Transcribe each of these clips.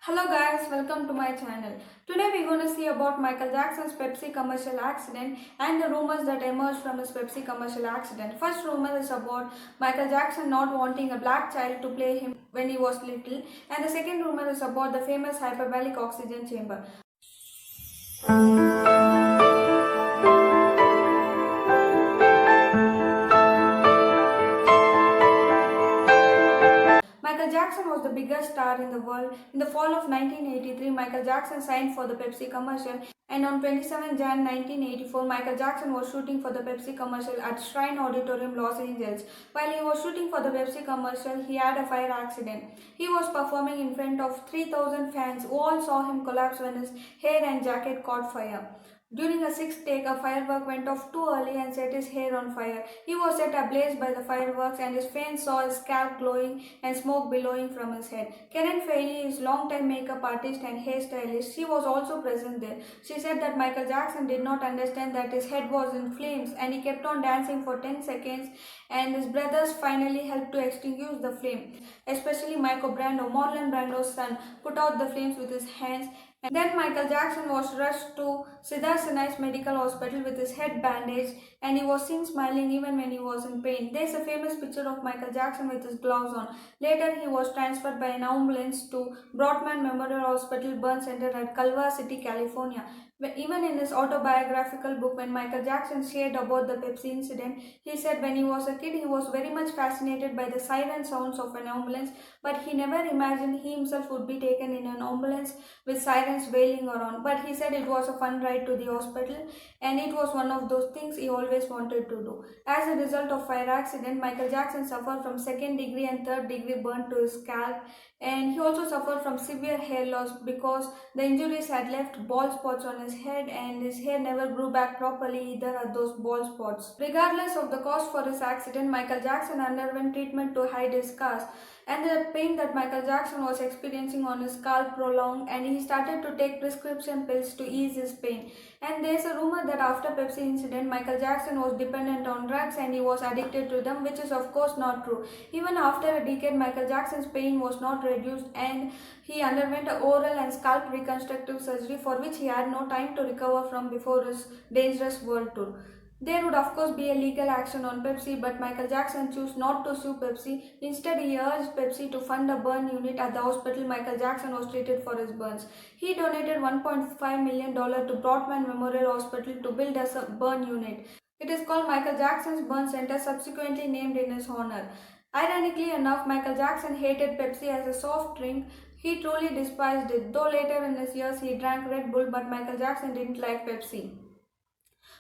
Hello guys, welcome to my channel. Today we're going to see about Michael Jackson's Pepsi commercial accident and the rumors that emerged from his Pepsi commercial accident. First rumor is about Michael Jackson not wanting a black child to play him when he was little, and the second rumor is about the famous hyperbaric oxygen chamber. Michael Jackson was the biggest star in the world. In the fall of 1983, Michael Jackson signed for the Pepsi commercial, and on 27 Jan 1984, Michael Jackson was shooting for the Pepsi commercial at Shrine Auditorium, Los Angeles. While he was shooting for the Pepsi commercial, he had a fire accident. He was performing in front of 3,000 fans who all saw him collapse when his hair and jacket caught fire. During a sixth take, a firework went off too early and set his hair on fire. He was set ablaze by the fireworks, and his fans saw his scalp glowing and smoke billowing from his head. Karen Feige is longtime makeup artist and hairstylist. She was also present there. She said that Michael Jackson did not understand that his head was in flames, and he kept on dancing for 10 seconds, and his brothers finally helped to extinguish the flame. Especially Michael Brando, Marlon Brando's son, put out the flames with his hands. And then Michael Jackson was rushed to Siddharth Sinai's medical hospital with his head bandaged, and he was seen smiling even when he was in pain. There is a famous picture of Michael Jackson with his gloves on. Later, he was transferred by an ambulance to Broadman Memorial Hospital Burn Center at Culver City, California. Even in his autobiographical book, when Michael Jackson shared about the Pepsi incident, he said when he was a kid, he was very much fascinated by the siren sounds of an ambulance, but he never imagined he himself would be taken in an ambulance with sirens wailing around. But he said it was a fun ride to the hospital, and it was one of those things he always wanted to do. As a result of fire accident, Michael Jackson suffered from second degree and third degree burn to his scalp, and he also suffered from severe hair loss because the injuries had left bald spots on his head, and his hair never grew back properly either at those bald spots. Regardless of the cause for his accident, Michael Jackson underwent treatment to hide his scars, and the pain that Michael Jackson was experiencing on his scalp prolonged, and he started to take prescription pills to ease his pain. And there's a rumor that after Pepsi incident, Michael Jackson was dependent on drugs and he was addicted to them, which is of course not true. Even after a decade, Michael Jackson's pain was not reduced, and he underwent a oral and scalp reconstructive surgery for which he had no time to recover from before his dangerous world tour. There would of course be a legal action on Pepsi, but Michael Jackson chose not to sue Pepsi. Instead, he urged Pepsi to fund a burn unit at the hospital Michael Jackson was treated for his burns. He donated $1.5 million to Broadman Memorial Hospital to build a burn unit. It is called Michael Jackson's Burn Center, subsequently named in his honor. Ironically enough, Michael Jackson hated Pepsi as a soft drink. He truly despised it, though later in his years he drank Red Bull, but Michael Jackson didn't like Pepsi.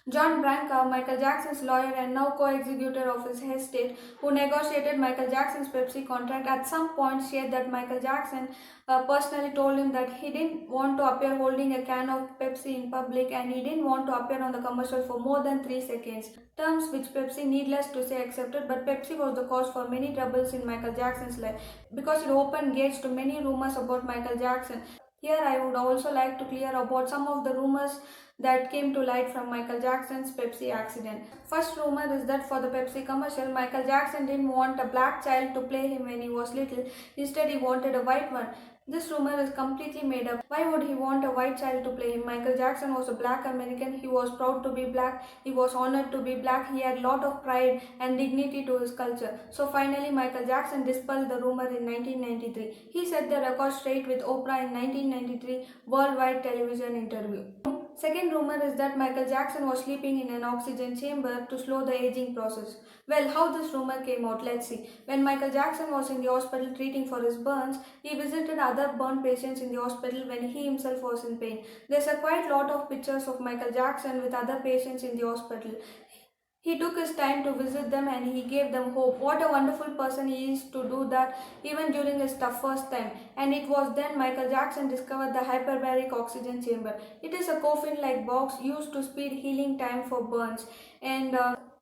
John Branca, Michael Jackson's lawyer and now co-executor of his estate, who negotiated Michael Jackson's Pepsi contract, at some point shared that Michael Jackson personally told him that he didn't want to appear holding a can of Pepsi in public, and he didn't want to appear on the commercial for more than 3 seconds. Terms which Pepsi, needless to say, accepted, but Pepsi was the cause for many troubles in Michael Jackson's life because it opened gates to many rumors about Michael Jackson. Here I would also like to clear about some of the rumors that came to light from Michael Jackson's Pepsi accident. First rumor is that for the Pepsi commercial, Michael Jackson didn't want a black child to play him when he was little. Instead, he wanted a white one. This rumor is completely made up. Why would he want a white child to play him? Michael Jackson was a black American. He was proud to be black. He was honored to be black. He had a lot of pride and dignity to his culture. So finally, Michael Jackson dispelled the rumor in 1993. He set the record straight with Oprah in 1993 worldwide television interview. Second rumor is that Michael Jackson was sleeping in an oxygen chamber to slow the aging process. Well, how this rumor came out, let's see. When Michael Jackson was in the hospital treating for his burns, he visited other burn patients in the hospital when he himself was in pain. There's a quite lot of pictures of Michael Jackson with other patients in the hospital. He took his time to visit them and he gave them hope. What a wonderful person he is to do that even during his toughest time. And it was then Michael Jackson discovered the hyperbaric oxygen chamber. It is a coffin-like box used to speed healing time for burns. And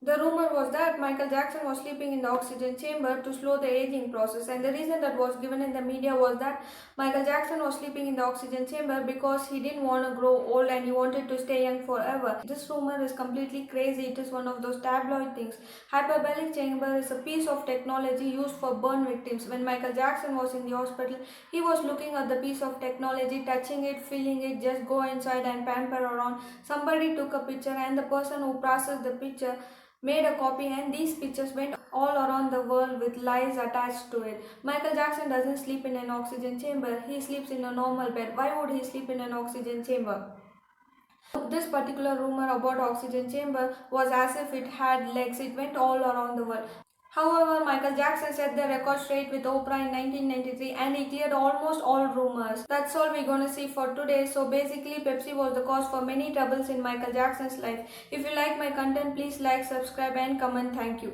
The rumor was that Michael Jackson was sleeping in the oxygen chamber to slow the aging process, and the reason that was given in the media was that Michael Jackson was sleeping in the oxygen chamber because he didn't want to grow old and he wanted to stay young forever. This rumor is completely crazy. It is one of those tabloid things. Hyperbaric chamber is a piece of technology used for burn victims. When Michael Jackson was in the hospital, he was looking at the piece of technology, touching it, feeling it, just go inside and pamper around. Somebody took a picture, and the person who processed the picture made a copy, and these pictures went all around the world with lies attached to it. Michael Jackson doesn't sleep in an oxygen chamber, he sleeps in a normal bed. Why would he sleep in an oxygen chamber? This particular rumor about oxygen chamber was as if it had legs, it went all around the world. However, Michael Jackson set the record straight with Oprah in 1993 and he cleared almost all rumors. That's all we're gonna see for today. So basically, Pepsi was the cause for many troubles in Michael Jackson's life. If you like my content, please like, subscribe and comment. Thank you.